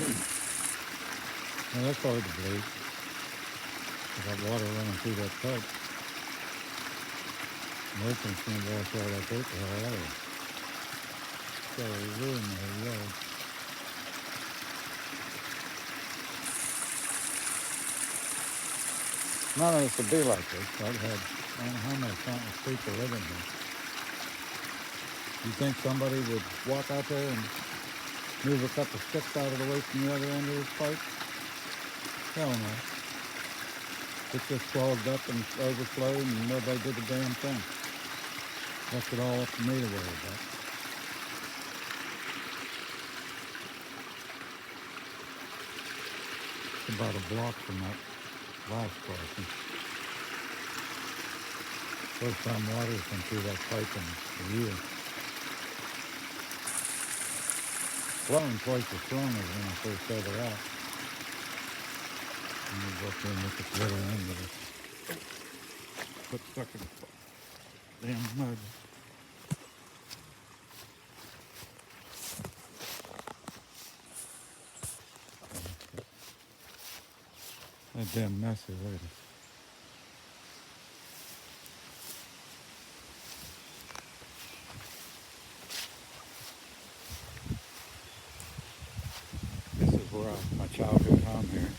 Now that's hard to believe. With that water running through that pipe, Merchant's gonna wash all that dirt the hell out of it. So it ruined the whole yard. None of us would be like this. I don't know how many countless people living here. You think somebody would walk out there and move a couple sticks out of the way from the other end of this pipe? Hell no. It just clogged up and overflowed and nobody did a damn thing. Left it all up to me to worry about. It's about a block from that last crossing. First time water's been through that pipe in a year. Flowing twice as strong as when I first set it out. And we go up there and look at the other end of it. Put stuck in the damn mud. That damn mess is later. This is where my childhood home here.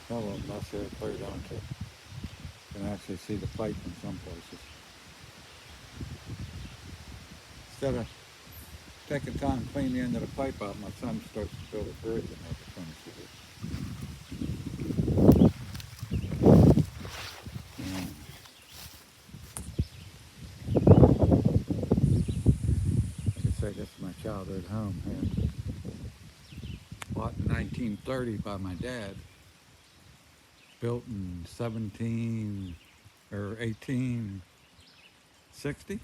Some of them must have cleared onto. You can actually see the pipe in some places. Instead of taking time to clean the end of the pipe out, my son starts to build a bridge and make a finish of it. Like I say, this is my childhood home here. Bought in 1930 by my dad. Built in 1860?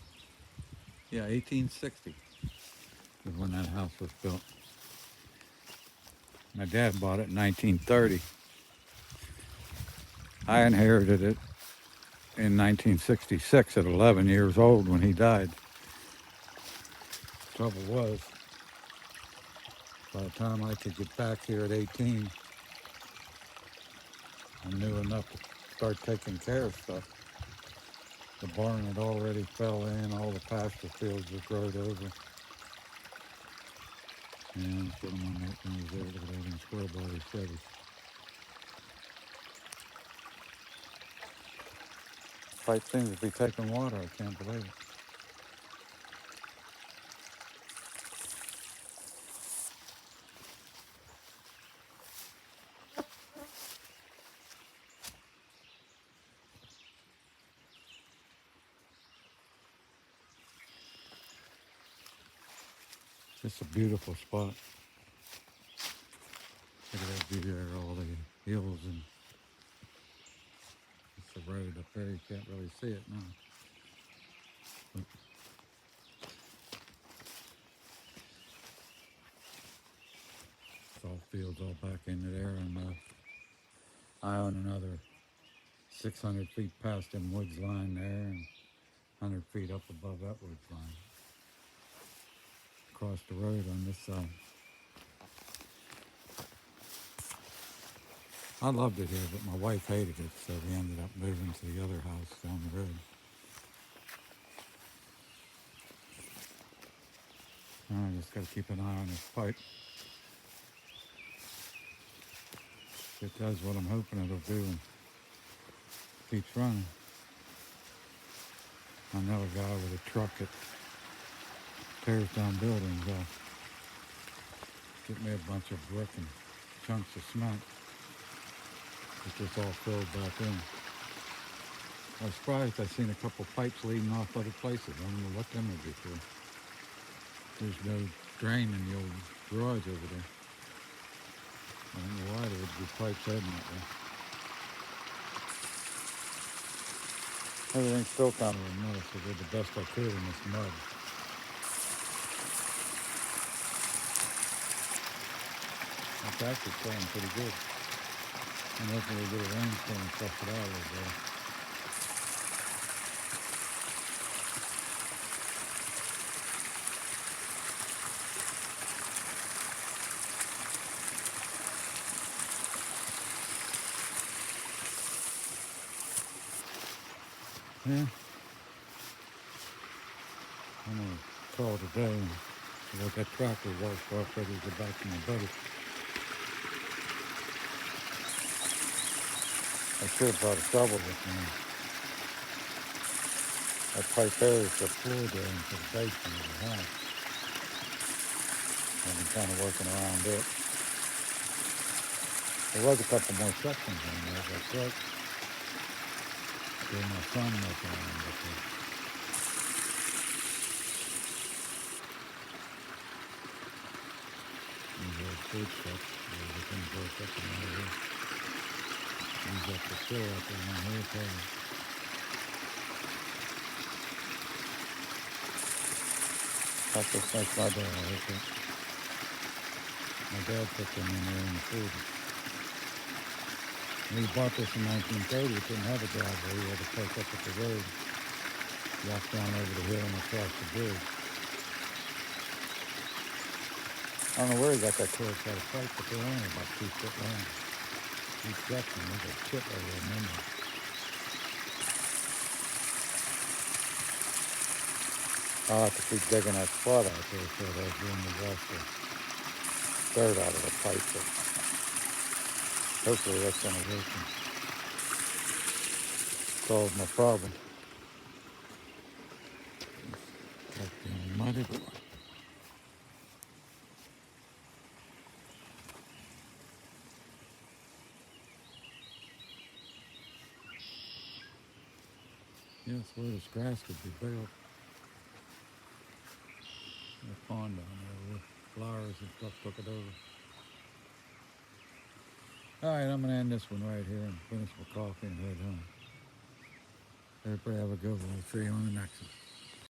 Yeah, 1860 is when that house was built. My dad bought it in 1930. I inherited it in 1966 at 11 years old when he died. Trouble was, by the time I could get back here at 18, I knew enough to start taking care of stuff. The barn had already fell in, all the pasture fields were growed over. And that's what my mate was there, look at all them square body Chevys. Pipe seems to be taking water, I can't believe it. Just a beautiful spot. Look at that view there, all the hills, and it's the road up there. You can't really see it now. But salt fields all back into there, and I own another 600 feet past them woods line there, and 100 feet up above that woods line. Across the road on this side. I loved it here, but my wife hated it, so we ended up moving to the other house down the road. I just got to keep an eye on this pipe. If it does what I'm hoping it'll do and keeps running. I know a guy with a truck that tears down buildings. Get me a bunch of brick and chunks of cement. Get this all filled back in. I was surprised I seen a couple pipes leading off other places. I don't know what them would be for. There's no drain in the old garage over there. I don't know why there would be pipes heading that way. Everything's still kind of a mess, so I did the best I could in this mud. It's actually playing pretty good. And hopefully a little rain's going to flush it out a little bit. Yeah. I'm gonna call today and let that tractor washed off ready to go back to my buddy. I should have brought a shovel with me. That pipe there is the floor there into the basement of the house. I've been kind of working around it. There was a couple more sections in there, but broke. Then my son working around with it. These are food stuff. Everything broke up in there. Use up the floor up in my hair too. That's just like my dad. My dad put them in there in the food. When he bought this in 1930, it didn't have a driveway. He had to park up at the road, walk down over the hill and across the bridge. I don't know where he got that clear cut of pipe, but they're only about 2 foot long. Each section, there's a chip over there, remember. I'll have to keep digging that spot out there so there's room to wash the dirt out of the pipe, but hopefully that's going to work and solve my problem. Like being mud everywhere. Yes, where this grass could be baled. The pond down there with flowers and stuff took it over. Alright, I'm going to end this one right here and finish my coffee and head home. Everybody have a good one. I'll see you on the next one.